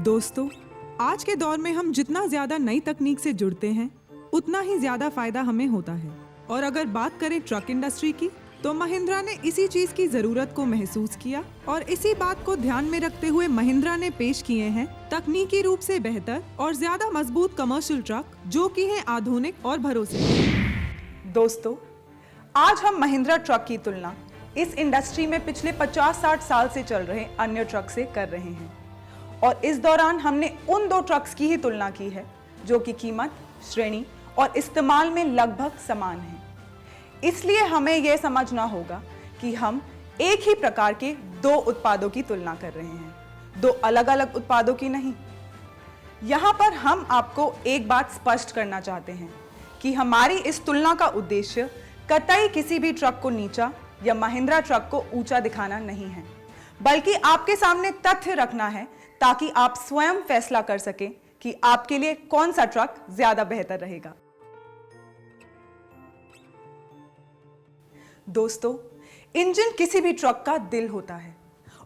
दोस्तों, आज के दौर में हम जितना ज्यादा नई तकनीक से जुड़ते हैं उतना ही ज्यादा फायदा हमें होता है। और अगर बात करें ट्रक इंडस्ट्री की, तो महिंद्रा ने इसी चीज की जरूरत को महसूस किया और इसी बात को ध्यान में रखते हुए महिंद्रा ने पेश किए हैं तकनीकी रूप से बेहतर और ज्यादा मजबूत कमर्शियल ट्रक, जो कि हैं आधुनिक और भरोसेमंद। दोस्तों, आज हम महिंद्रा ट्रक की तुलना इस इंडस्ट्री में पिछले 50-60 साल से चल रहे अन्य ट्रक से कर रहे हैं और इस दौरान हमने उन दो ट्रक्स की ही तुलना की है जो कि कीमत, श्रेणी और इस्तेमाल में लगभग समान हैं। इसलिए हमें यह समझना होगा कि हम एक ही प्रकार के दो उत्पादों की तुलना कर रहे हैं, दो अलग अलग उत्पादों की नहीं। यहाँ पर हम आपको एक बात स्पष्ट करना चाहते हैं कि हमारी इस तुलना का उद्देश्य कतई किसी भी ट्रक को नीचा या महिंद्रा ट्रक को ऊंचा दिखाना नहीं है, बल्कि आपके सामने तथ्य रखना है ताकि आप स्वयं फैसला कर सकें कि आपके लिए कौन सा ट्रक ज्यादा बेहतर रहेगा। दोस्तों, इंजन किसी भी ट्रक का दिल होता है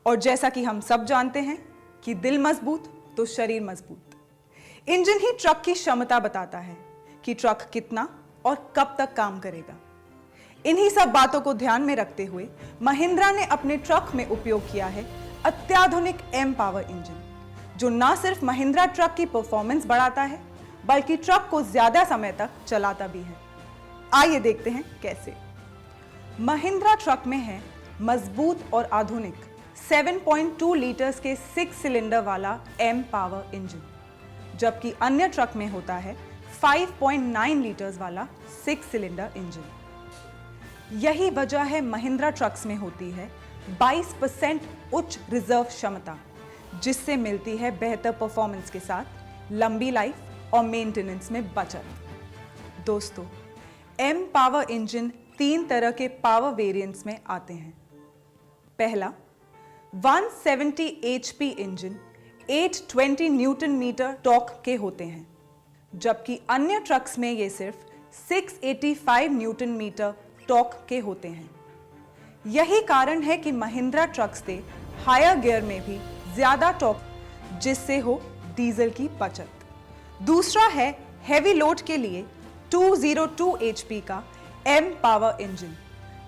और जैसा कि हम सब जानते हैं कि दिल मजबूत तो शरीर मजबूत। इंजन ही ट्रक की क्षमता बताता है कि ट्रक कितना और कब तक काम करेगा। इन्हीं सब बातों को ध्यान में रखते हुए महिंद्रा ने अपने ट्रक में उपयोग किया है अत्याधुनिक एम पावर इंजन, जो न सिर्फ महिंद्रा ट्रक की परफॉर्मेंस बढ़ाता है बल्कि ट्रक को ज्यादा समय तक चलाता भी है। आइए देखते हैं कैसे। महिंद्रा ट्रक में है मजबूत और आधुनिक 7.2 लीटर्स के 6 सिलेंडर वाला एम पावर इंजन, जबकि अन्य ट्रक में होता है 5.9 लीटर्स वाला 6 सिलेंडर इंजन। यही वजह है महिंद्रा ट्रक्स में होती है 22% उच्च रिजर्व क्षमता, जिससे मिलती है बेहतर परफॉर्मेंस के साथ लंबी लाइफ और मेंटेनेंस में बचत। दोस्तों, एम पावर इंजन 3 तरह के पावर वेरिएंट्स में आते हैं। पहला 170 HP engine 820 newton metre torque के होते हैं, जबकि अन्य ट्रक्स में ये सिर्फ 685 न्यूटन मीटर टॉर्क के होते हैं। यही कारण है कि महिंद्रा ट्रक्स से हायर गियर में भी ज्यादा टॉर्क, जिससे हो डीजल की बचत। दूसरा है हेवी लोड के लिए 202 HP का M power engine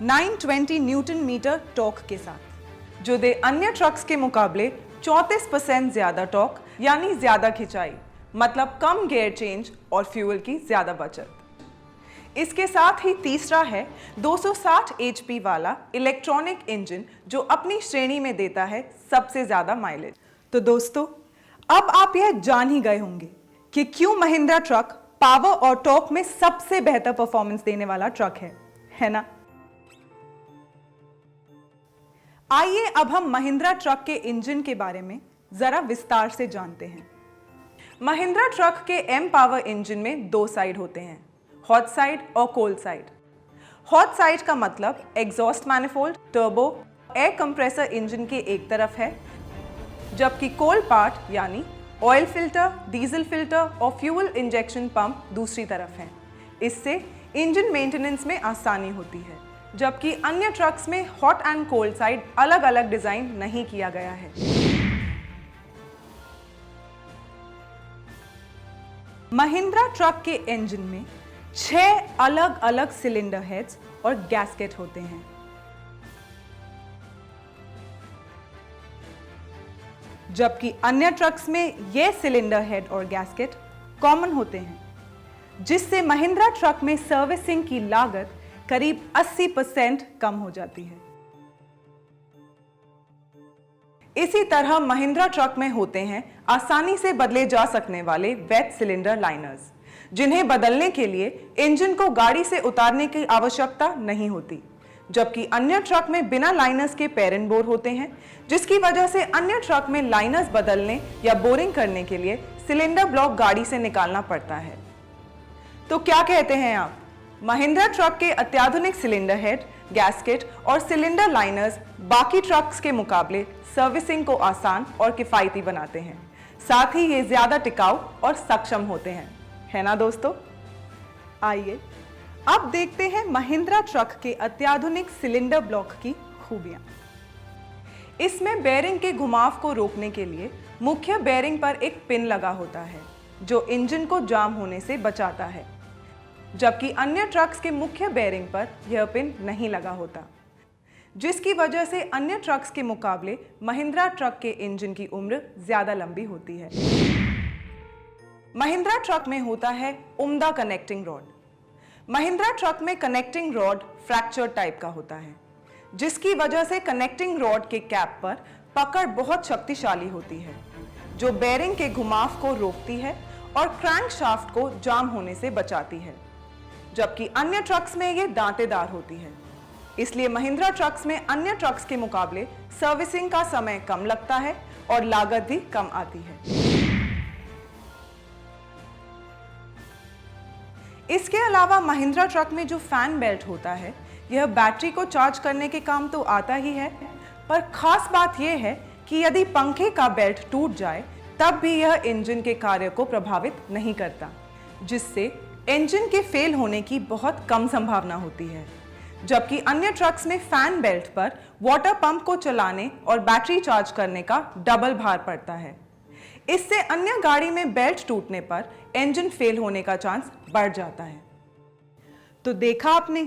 920 newton metre torque के साथ, जो दे अन्य ट्रक्स के मुकाबले 34% ज्यादा टॉर्क, यानी ज्यादा खिंचाई, मतलब कम गियर चेंज और फ्यूल की ज्यादा बचत। इसके साथ ही तीसरा है 260 HP वाला इलेक्ट्रॉनिक इंजन, जो अपनी श्रेणी में देता है सबसे ज्यादा माइलेज। तो दोस्तों, अब आप यह जान ही गए होंगे कि क्यों महिंद्रा ट्रक पावर और टॉर्क में सबसे बेहतर परफॉर्मेंस देने वाला ट्रक है ना? आइए अब हम महिंद्रा ट्रक के इंजन के बारे में जरा विस्तार से जानते हैं। महिंद्रा ट्रक के एम पावर इंजन में 2 साइड होते हैं, हॉट साइड और कोल्ड साइड। हॉट साइड का मतलब exhaust manifold, turbo, air compressor engine के एक तरफ है, जबकि कोल्ड पार्ट यानी ऑयल फिल्टर, डीजल फिल्टर और फ्यूल इंजेक्शन पंप दूसरी तरफ है। इससे इंजन मेंटेनेंस में आसानी होती है, जबकि अन्य ट्रक्स में हॉट एंड कोल्ड साइड अलग अलग डिजाइन नहीं किया गया है। महिंद्रा ट्रक के इंजन में 6 अलग अलग सिलेंडर हेड्स और गैस्केट होते हैं, जबकि अन्य ट्रक्स में ये सिलेंडर हेड और गैस्केट कॉमन होते हैं, जिससे महिंद्रा ट्रक में सर्विसिंग की लागत करीब 80% कम हो जाती है। इसी तरह महिंद्रा ट्रक में होते हैं आसानी से बदले जा सकने वाले वेट सिलेंडर लाइनर्स, जिन्हें बदलने के लिए इंजन को गाड़ी से उतारने की आवश्यकता नहीं होती, जबकि अन्य ट्रक में बिना लाइनर्स के पेरेंट बोर होते हैं, जिसकी वजह से अन्य ट्रक में लाइनर्स बदलने या बोरिंग करने के लिए सिलेंडर ब्लॉक गाड़ी से निकालना पड़ता है। तो क्या कहते हैं आप? महिंद्रा ट्रक के अत्याधुनिक सिलेंडर हेड, गैस्केट और सिलेंडर लाइनर्स बाकी ट्रक्स के मुकाबले सर्विसिंग को आसान और किफायती बनाते हैं, साथ ही ये ज्यादा टिकाऊ और सक्षम होते हैं, है ना दोस्तों? आइए अब देखते हैं महिंद्रा ट्रक के अत्याधुनिक सिलेंडर ब्लॉक की खूबियां। इसमें बेयरिंग के घुमाव को रोकने के लिए मुख्य बेयरिंग पर एक पिन लगा होता है जो इंजन को जाम होने से बचाता है, जबकि अन्य ट्रक्स के मुख्य बेयरिंग पर यह पिन नहीं लगा होता, जिसकी वजह से अन्य ट्रक्स के मुकाबले महिंद्रा ट्रक के इंजन की उम्र ज्यादा लंबी होती है। महिंद्रा ट्रक में होता है उम्दा कनेक्टिंग रॉड। महिंद्रा ट्रक में कनेक्टिंग रॉड फ्रैक्चर टाइप का होता है, जिसकी वजह से कनेक्टिंग रॉड के कैप पर पकड़ बहुत शक्तिशाली होती है, जो बेयरिंग के घुमाव को रोकती है और क्रैंकशाफ्ट को जाम होने से बचाती है, जबकि अन्य ट्रक्स में ये दांतेदार होती है। इसलिए महिंद्रा ट्रक्स में अन्य ट्रक्स के मुकाबले सर्विसिंग का समय कम लगता है और लागत भी कम आती है। इसके अलावा महिंद्रा ट्रक में जो फैन बेल्ट होता है, यह बैटरी को चार्ज करने के काम तो आता ही है, पर खास बात यह है कि यदि पंखे का बेल्ट टूट जाए तब भी यह इंजन के कार्य को प्रभावित नहीं करता, जिससे इंजन के फेल होने की बहुत कम संभावना होती है। जबकि अन्य ट्रक्स में फैन बेल्ट पर वाटर पंप को चलाने और बैटरी चार्ज करने का डबल भार पड़ता है। इससे अन्य गाड़ी में बेल्ट टूटने पर इंजन फेल होने का चांस बढ़ जाता है। तो देखा आपने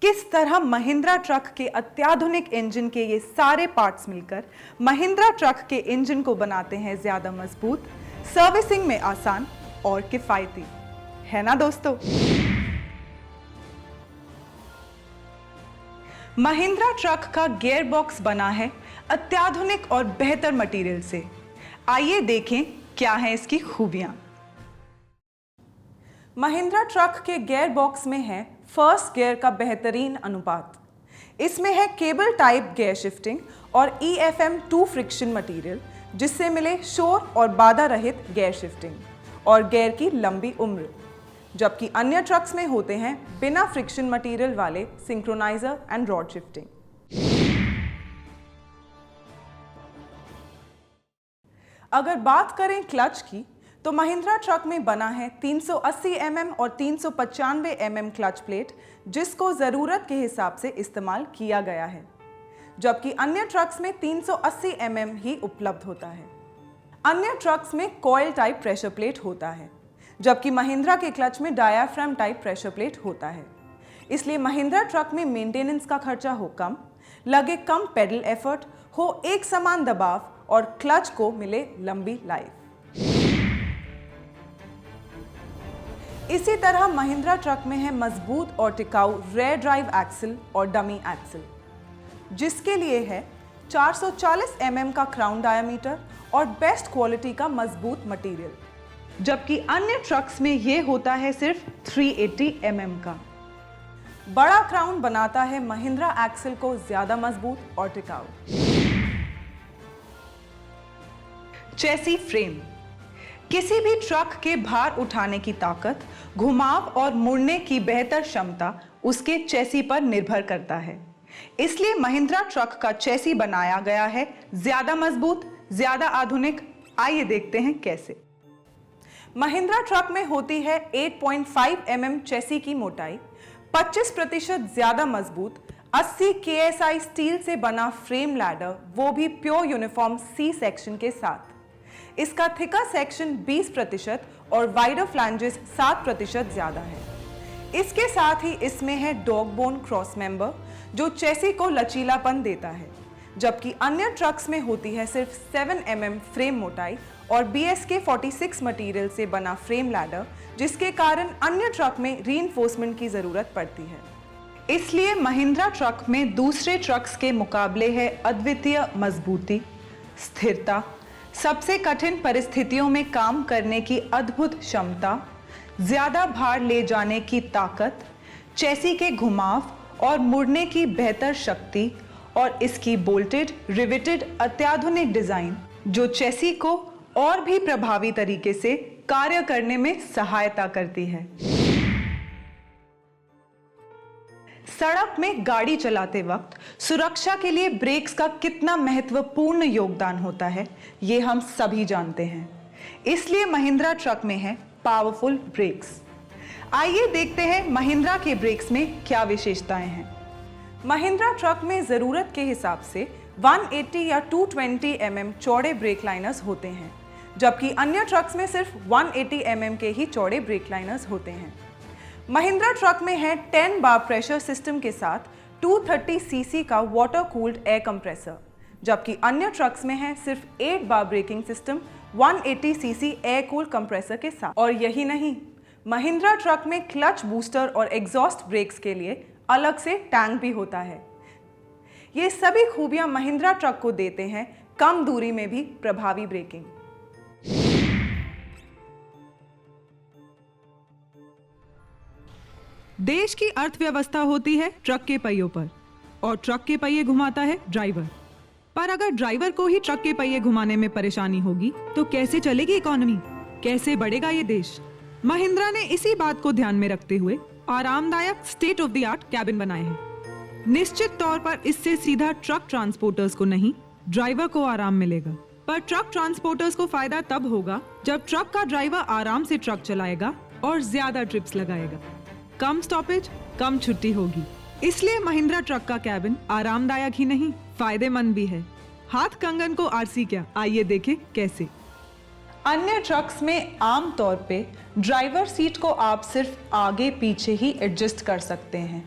किस तरह महिंद्रा ट्रक के अत्याधुनिक इंजन के ये सारे पार्ट्स मिलकर महिंद्रा ट्रक के इंजन को बनाते हैं ज्यादा मजबूत, सर्विसिंग में आसान और किफायती, है ना दोस्तों? महिंद्रा ट्रक का गियर बॉक्स बना है अत्याधुनिक और बेहतर मटेरियल से। आइए देखें क्या है इसकी खूबियां। महिंद्रा ट्रक के गियर बॉक्स में है फर्स्ट गियर का बेहतरीन अनुपात। इसमें है केबल टाइप गियर शिफ्टिंग और EFM 2 फ्रिक्शन मटेरियल, जिससे मिले शोर और बाधा रहित गियर शिफ्टिंग और गियर की लंबी उम्र, जबकि अन्य ट्रक्स में होते हैं बिना फ्रिक्शन मटेरियल वाले सिंक्रोनाइजर एंड रॉड शिफ्टिंग। अगर बात करें क्लच की, तो महिंद्रा ट्रक में बना है 380 mm और 395 mm क्लच प्लेट, जिसको ज़रूरत के हिसाब से इस्तेमाल किया गया है, जबकि अन्य ट्रक्स में 380 mm ही उपलब्ध होता है। अन्य ट्रक्स में कॉइल टाइप प्रेशर प्लेट होता है, जबकि महिंद्रा के क्लच में डायाफ्राम टाइप प्रेशर प्लेट होता है। इसलिए महिंद्रा ट्रक में मेंटेनेंस का खर्चा हो कम, लगे कम पेडल एफर्ट, हो एक समान दबाव और क्लच को मिले लंबी लाइफ। इसी तरह महिंद्रा ट्रक में है मजबूत और टिकाऊ रेयर ड्राइव एक्सल और डमी एक्सल, जिसके लिए है 440 mm का क्राउन डायामीटर और बेस्ट क्वालिटी का मजबूत मटेरियल, जबकि अन्य ट्रक्स में यह होता है सिर्फ 380 mm का। बड़ा क्राउन बनाता है महिंद्रा एक्सल को ज्यादा मजबूत और टिकाऊ। चेसी फ्रेम। किसी भी ट्रक के भार उठाने की ताकत, घुमाव और मुड़ने की बेहतर क्षमता उसके चेसी पर निर्भर करता है। इसलिए महिंद्रा ट्रक का चेसी बनाया गया है ज्यादा मजबूत, ज्यादा आधुनिक। आइए देखते हैं कैसे। महिंद्रा ट्रक में होती है 8.5 mm चेसी की मोटाई, 25% ज्यादा मजबूत, 80 KSI स्टील से बना फ्रेम लैडर, वो भी प्योर यूनिफॉर्म C सेक्शन के साथ। इसका थिका सेक्शन 20% और वाइडर फ्लैंजेस 7% ज्यादा है। इसके साथ ही इसमें है डॉग बोन क्रॉस मेंबर, जो चेसी को लचीलापन देता है, जबकि अन्य ट्रक्स में होती है सिर्फ 7 mm फ्रेम मोटाई और BSK 46 मटेरियल से बना फ्रेम लैडर, जिसके कारण अन्य ट्रक में रीइंफोर्समेंट की जरूरत पड़ती है। इसलिए महिंद्रा ट्रक में दूसरे ट्रक्स के मुकाबले है अद्वितीय मजबूती, स्थिरता, सबसे कठिन परिस्थितियों में काम करने की अद्भुत क्षमता, ज्यादा भार ले जाने की ताकत, चेसी के घुमाव और मुड़ने की बेहतर शक्ति और इसकी बोल्टेड रिवेटेड अत्याधुनिक डिजाइन, जो चेसी को और भी प्रभावी तरीके से कार्य करने में सहायता करती है। सड़क में गाड़ी चलाते वक्त सुरक्षा के लिए ब्रेक्स का कितना महत्वपूर्ण योगदान होता है, ये हम सभी जानते हैं। इसलिए महिंद्रा ट्रक में है पावरफुल ब्रेक्स। आइए देखते हैं महिंद्रा के ब्रेक्स में क्या विशेषताएं हैं। महिंद्रा ट्रक में जरूरत के हिसाब से 180 या 220 चौड़े ब्रेक लाइनर्स होते हैं, जबकि अन्य ट्रक्स में सिर्फ 180 के ही चौड़े ब्रेक लाइनर्स होते हैं। महिंद्रा ट्रक में है 10 बार प्रेशर सिस्टम के साथ 230 सीसी का वाटर कूल्ड एयर कंप्रेसर, जबकि अन्य ट्रक्स में है सिर्फ 8 बार braking system 180 CC air cooled compressor के साथ। और यही नहीं, महिंद्रा ट्रक में क्लच बूस्टर और एग्जॉस्ट ब्रेक्स के लिए अलग से टैंक भी होता है। ये सभी खूबियां महिंद्रा ट्रक को देते हैं कम दूरी में भी प्रभावी ब्रेकिंग। देश की अर्थव्यवस्था होती है ट्रक के पहियों पर, और ट्रक के पहिए घुमाता है ड्राइवर। पर अगर ड्राइवर को ही ट्रक के पहिए घुमाने में परेशानी होगी तो कैसे चलेगी इकोनॉमी, कैसे बढ़ेगा ये देश? महिंद्रा ने इसी बात को ध्यान में रखते हुए आरामदायक state of the art cabin बनाए हैं। निश्चित तौर पर इससे सीधा ट्रक ट्रांसपोर्टर्स को नहीं, ड्राइवर को आराम मिलेगा। पर ट्रक ट्रांसपोर्टर्स को फायदा तब होगा जब ट्रक का ड्राइवर आराम से ट्रक चलाएगा और ज्यादा ट्रिप्स लगाएगा। कम स्टॉपेज, कम छुट्टी होगी। इसलिए महिंद्रा ट्रक का कैबिन आरामदायक ही नहीं, फायदेमंद भी है। हाथ कंगन को आरसी क्या, आइए देखें कैसे। अन्य ट्रक्स में आम तौर पे ड्राइवर सीट को आप सिर्फ आगे पीछे ही एडजस्ट कर सकते हैं,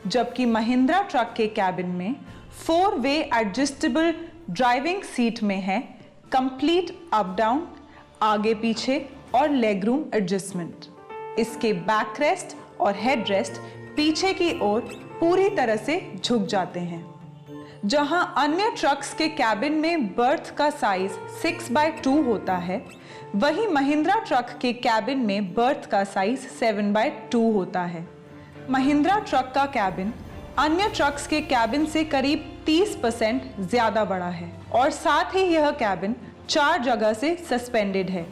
जबकि महिंद्रा ट्रक के कैबिन में 4 वे एडजस्टेबल ड्राइविंग सीट में है कंप्लीट अप डाउन, आगे पीछे और लेग रूम एडजस्टमेंट। इसके बैक रेस्ट और हेड रेस्ट पीछे की ओर पूरी तरह से झुक जाते हैं। जहां अन्य ट्रक्स के कैबिन में बर्थ का साइज 6/2 होता है, वहीं महिंद्रा ट्रक के कैबिन में बर्थ का साइज 7/2 होता है। महिंद्रा ट्रक का कैबिन अन्य ट्रक्स के कैबिन से करीब 30% ज्यादा बड़ा है और साथ ही यह कैबिन 4 जगह से सस्पेंडेड है।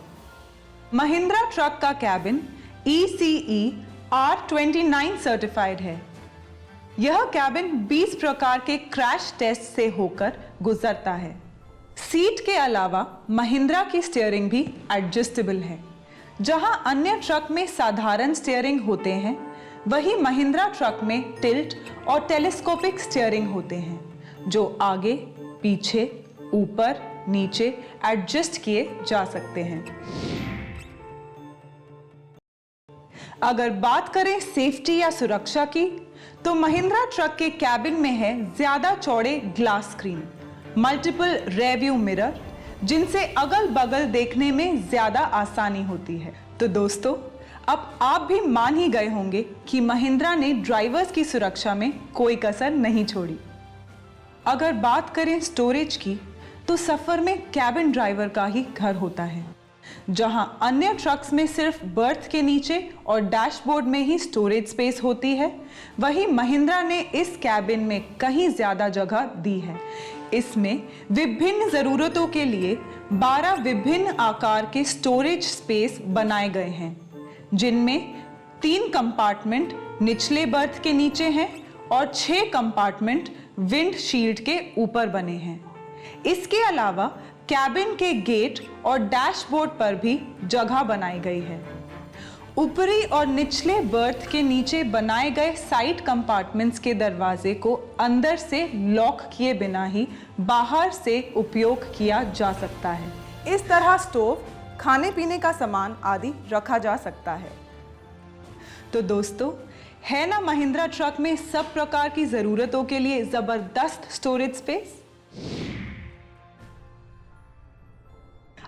महिंद्रा ट्रक का कैबिन ECE R29 सर्टिफाइड है। यह कैबिन 20 प्रकार के क्रैश टेस्ट से होकर गुजरता है। सीट के अलावा महिंद्रा की स्टीयरिंग भी एडजस्टेबल है। जहां अन्य ट्रक में साधारण स्टीयरिंग होते हैं, वहीं महिंद्रा ट्रक में टिल्ट और टेलीस्कोपिक स्टीयरिंग होते हैं, जो आगे, पीछे, ऊपर, नीचे एडजस्ट किए जा सकते हैं। अगर बात करें सेफ्टी या सुरक्षा की, तो महिंद्रा ट्रक के कैबिन में है ज्यादा चौड़े glass screen, multiple rear view mirror, जिनसे अगल बगल देखने में ज्यादा आसानी होती है। तो दोस्तों, अब आप भी मान ही गए होंगे कि महिंद्रा ने ड्राइवर्स की सुरक्षा में कोई कसर नहीं छोड़ी। अगर बात करें स्टोरेज की, तो सफर में कैबिन ड्राइवर का ही घर होता है। जहां अन्य ट्रक्स में सिर्फ बर्थ के नीचे और डैशबोर्ड में ही स्टोरेज स्पेस होती है, वहीं महिंद्रा ने इस कैबिन में कहीं ज्यादा जगह दी है। इसमें विभिन्न जरूरतों के लिए 12 विभिन्न आकार के स्टोरेज स्पेस बनाए गए हैं, जिनमें 3 कंपार्टमेंट निचले बर्थ के नीचे हैं और 6 कंपार्टमेंट विंड शील्ड के ऊपर बने हैं। इसके अलावा कैबिन के गेट और डैशबोर्ड पर भी जगह बनाई गई है। ऊपरी और निचले बर्थ के नीचे बनाए गए साइड कंपार्टमेंट्स के दरवाजे को अंदर से लॉक किए बिना ही बाहर से उपयोग किया जा सकता है। इस तरह स्टोव, खाने पीने का सामान आदि रखा जा सकता है। तो दोस्तों, है ना महिंद्रा ट्रक में सब प्रकार की जरूरतों के लिए जबरदस्त स्टोरेज स्पेस।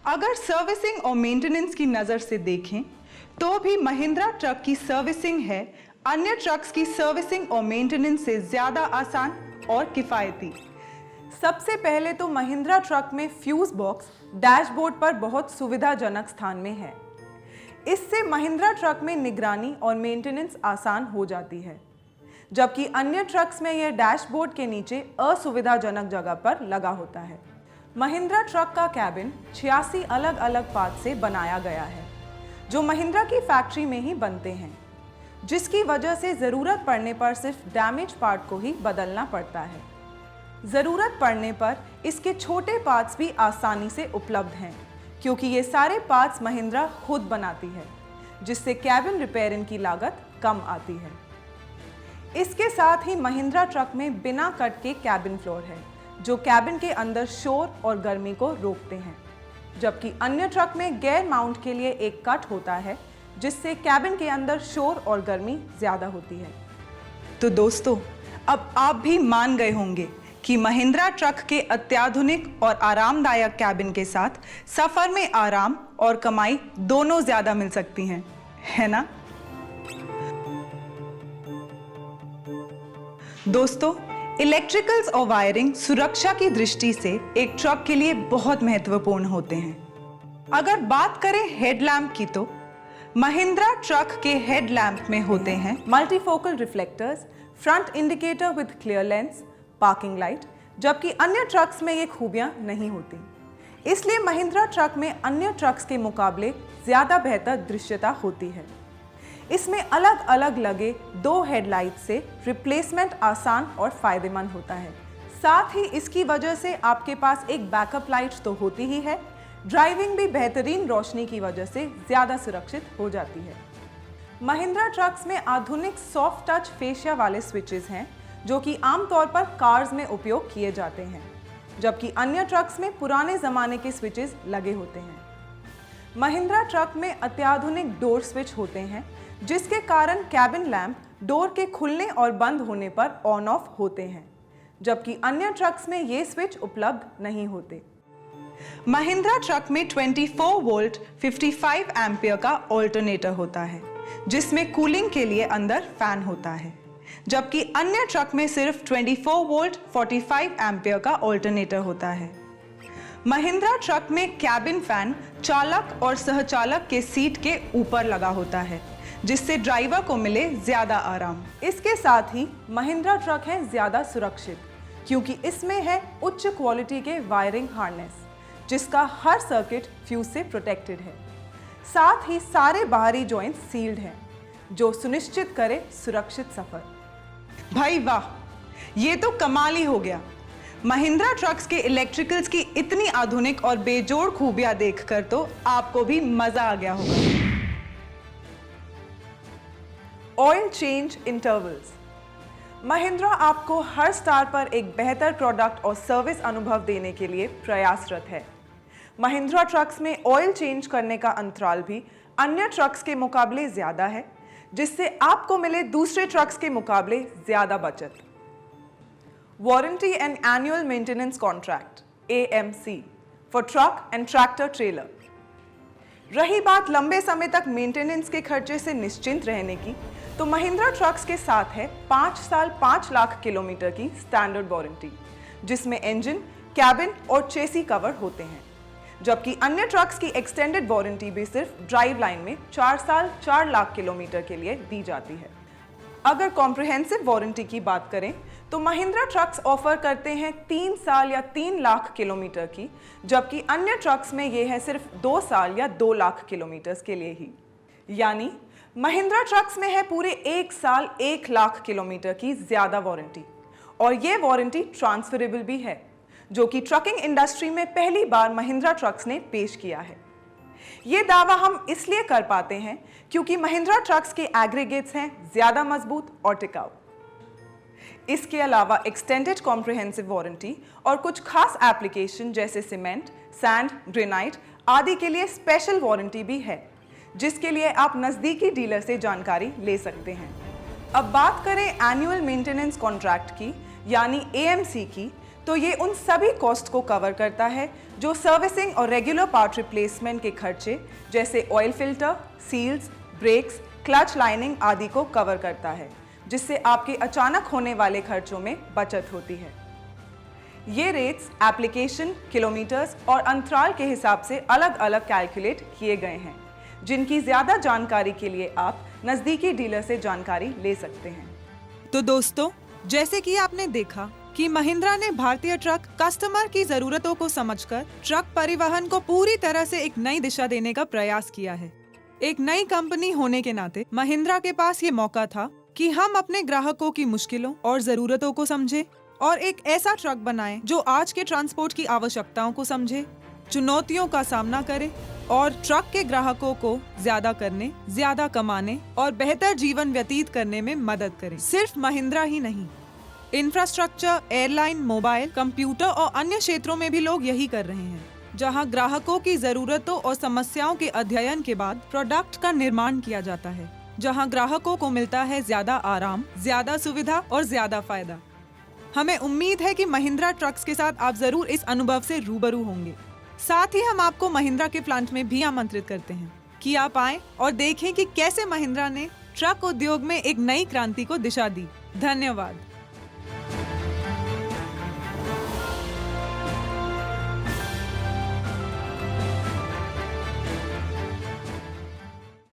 अगर सर्विसिंग और मेंटेनेंस की नजर से देखें, तो भी महिंद्रा ट्रक की सर्विसिंग है अन्य ट्रक्स की सर्विसिंग और मेंटेनेंस से ज्यादा आसान और किफायती। सबसे पहले तो महिंद्रा ट्रक में फ्यूज बॉक्स डैशबोर्ड पर बहुत सुविधाजनक स्थान में है। इससे महिंद्रा ट्रक में निगरानी और मेंटेनेंस आसान हो जाती है, जबकि अन्य ट्रक्स में यह डैशबोर्ड के नीचे असुविधाजनक जगह पर लगा होता है। महिंद्रा ट्रक का कैबिन 86 अलग अलग पार्ट से बनाया गया है, जो महिंद्रा की फैक्ट्री में ही बनते हैं, जिसकी वजह से ज़रूरत पड़ने पर सिर्फ डैमेज पार्ट को ही बदलना पड़ता है। ज़रूरत पड़ने पर इसके छोटे पार्ट्स भी आसानी से उपलब्ध हैं, क्योंकि ये सारे पार्ट्स महिंद्रा खुद बनाती है, जिससे कैबिन रिपेयरिंग की लागत कम आती है। इसके साथ ही महिंद्रा ट्रक में बिना कट के कैबिन फ्लोर है, जो कैबिन के अंदर शोर और गर्मी को रोकते हैं, जबकि अन्य ट्रक में गेयर माउंट के लिए एक कट होता है जिससे कैबिन के अंदर शोर और गर्मी ज्यादा होती है। तो दोस्तों, अब आप भी मान गए होंगे कि महिंद्रा ट्रक के अत्याधुनिक और आरामदायक कैबिन के साथ सफर में आराम और कमाई दोनों ज्यादा मिल सकती हैं, है ना? दोस्तों, इलेक्ट्रिकल्स और वायरिंग सुरक्षा की दृष्टि से एक ट्रक के लिए बहुत महत्वपूर्ण होते हैं। अगर बात करें हेडलैम्प की, तो महिंद्रा ट्रक के हेडलैम्प में होते हैं multifocal reflectors, front indicator with clear lens, parking light, जबकि अन्य ट्रक्स में ये खूबियां नहीं होती। इसलिए महिंद्रा ट्रक में अन्य ट्रक्स के मुकाबले ज्यादा बेहतर दृश्यता होती है। इसमें अलग अलग लगे 2 हेडलाइट से रिप्लेसमेंट आसान और फायदेमंद होता है। साथ ही इसकी वजह से आपके पास एक बैकअप लाइट तो होती ही है, ड्राइविंग भी बेहतरीन रोशनी की वजह से ज्यादा सुरक्षित हो जाती है। महिंद्रा ट्रक्स में आधुनिक सॉफ्ट टच फेशिया वाले स्विचेस हैं जो कि आमतौर पर कार्स में उपयोग किए जाते हैं, जबकि अन्य ट्रक्स में पुराने जमाने के स्विचेस लगे होते हैं। महिंद्रा ट्रक में अत्याधुनिक डोर स्विच होते हैं जिसके कारण कैबिन लैंप डोर के खुलने और बंद होने पर ऑन ऑफ होते हैं, जबकि अन्य ट्रक्स में ये स्विच उपलब्ध नहीं होते। महिंद्रा ट्रक में 24 वोल्ट 55 एम्पियर का ऑल्टरनेटर होता है जिसमें कूलिंग के लिए अंदर फैन होता है, जबकि अन्य ट्रक में सिर्फ 24 वोल्ट 45 एम्पियर का ऑल्टरनेटर होता है। महिंद्रा ट्रक में कैबिन फैन चालक और सहचालक के सीट के ऊपर लगा होता है जिससे ड्राइवर को मिले ज्यादा आराम। इसके साथ ही महिंद्रा ट्रक है ज्यादा सुरक्षित क्योंकि इसमें है उच्च क्वालिटी के वायरिंग हार्नेस जिसका हर सर्किट फ्यूज से प्रोटेक्टेड है। साथ ही सारे बाहरी जॉइंट सील्ड हैं जो सुनिश्चित करे सुरक्षित सफर। भाई वाह, ये तो कमाल ही हो गया। महिंद्रा ट्रक्स के इलेक्ट्रिकल्स की इतनी आधुनिक और बेजोड़ खूबियां देखकर तो आपको भी मजा आ गया होगा। Oil change intervals. महिंद्रा आपको हर स्टार पर एक बेहतर प्रोडक्ट और सर्विस अनुभव देने के लिए प्रयासरत है। महिंद्रा ट्रक्स में ऑयल चेंज करने का अंतराल भी अन्य ट्रक्स के मुकाबले ज्यादा है जिससे आपको मिले दूसरे ट्रक्स के मुकाबले ज्यादा बचत। Warranty and annual maintenance contract AMC for truck and tractor trailer. रही बात लंबे समय तक मेंटेनेंस के खर्चे से निश्चिंत रहने की, तो महिंद्रा ट्रक्स के साथ है 5 साल 5 लाख किलोमीटर की स्टैंडर्ड वारंटी जिसमें इंजन, कैबिन और चेसी कवर होते हैं, जबकि अन्य ट्रक्स की एक्सटेंडेड वारंटी भी सिर्फ ड्राइव लाइन में 4 साल 4 लाख किलोमीटर के लिए दी जाती है। अगर कॉम्प्रिहेंसिव वारंटी की बात करें तो महिंद्रा ट्रक्स ऑफर करते हैं 3 साल या 3 लाख किलोमीटर की, जबकि अन्य ट्रक्स में यह है सिर्फ 2 साल या 2 लाख किलोमीटर के लिए ही। यानी महिंद्रा ट्रक्स में है पूरे 1 साल 1 लाख किलोमीटर की ज्यादा वारंटी, और यह वारंटी ट्रांसफरेबल भी है जो कि ट्रकिंग इंडस्ट्री में पहली बार महिंद्रा ट्रक्स ने पेश किया है। ये दावा हम इसलिए कर पाते हैं क्योंकि महिंद्रा ट्रक्स के एग्रीगेट्स हैं ज्यादा मजबूत और टिकाऊ। इसके अलावा एक्सटेंडेड कॉम्प्रिहेंसिव वारंटी और कुछ खास एप्लीकेशन जैसे सीमेंट, सैंड, ग्रेनाइट आदि के लिए स्पेशल वारंटी भी है जिसके लिए आप नजदीकी डीलर से जानकारी ले सकते हैं। अब बात करें एनुअल मेंटेनेंस कॉन्ट्रैक्ट की यानी AMC की, तो ये उन सभी कॉस्ट को कवर करता है जो सर्विसिंग और रेगुलर पार्ट रिप्लेसमेंट के खर्चे जैसे oil filter, seals, brakes, clutch lining आदि को कवर करता है, जिससे आपके अचानक होने वाले खर्चों में बचत होती है। ये रेट्स एप्लीकेशन, किलोमीटर्स और अंतराल के हिसाब से अलग अलग कैलकुलेट किए गए हैं, जिनकी ज्यादा जानकारी के लिए आप नजदीकी डीलर से जानकारी ले सकते हैं। तो दोस्तों, जैसे कि आपने देखा कि महिंद्रा ने भारतीय ट्रक कस्टमर की जरूरतों को समझकर ट्रक परिवहन को पूरी तरह से एक नई दिशा देने का प्रयास किया है। एक नई कंपनी होने के नाते महिंद्रा के पास ये मौका था कि हम अपने ग्राहकों की मुश्किलों और जरूरतों को समझे और एक ऐसा ट्रक बनाएं जो आज के ट्रांसपोर्ट की आवश्यकताओं को समझे, चुनौतियों का सामना करे और ट्रक के ग्राहकों को ज्यादा करने, ज्यादा कमाने और बेहतर जीवन व्यतीत करने में मदद करे। सिर्फ महिंद्रा ही नहीं, इंफ्रास्ट्रक्चर, एयरलाइन, मोबाइल, कंप्यूटर और अन्य क्षेत्रों में भी लोग यही कर रहे हैं, जहां ग्राहकों की जरूरतों और समस्याओं के अध्ययन के बाद प्रोडक्ट का निर्माण किया जाता है, जहां ग्राहकों को मिलता है ज्यादा आराम, ज्यादा सुविधा और ज्यादा फायदा। हमें उम्मीद है कि महिंद्रा ट्रक्स के साथ आप जरूर इस अनुभव से रूबरू होंगे। साथ ही हम आपको महिंद्रा के प्लांट में भी आमंत्रित करते हैं कि आप आएं और देखें कि कैसे महिंद्रा ने ट्रक उद्योग में एक नई क्रांति को दिशा दी। धन्यवाद।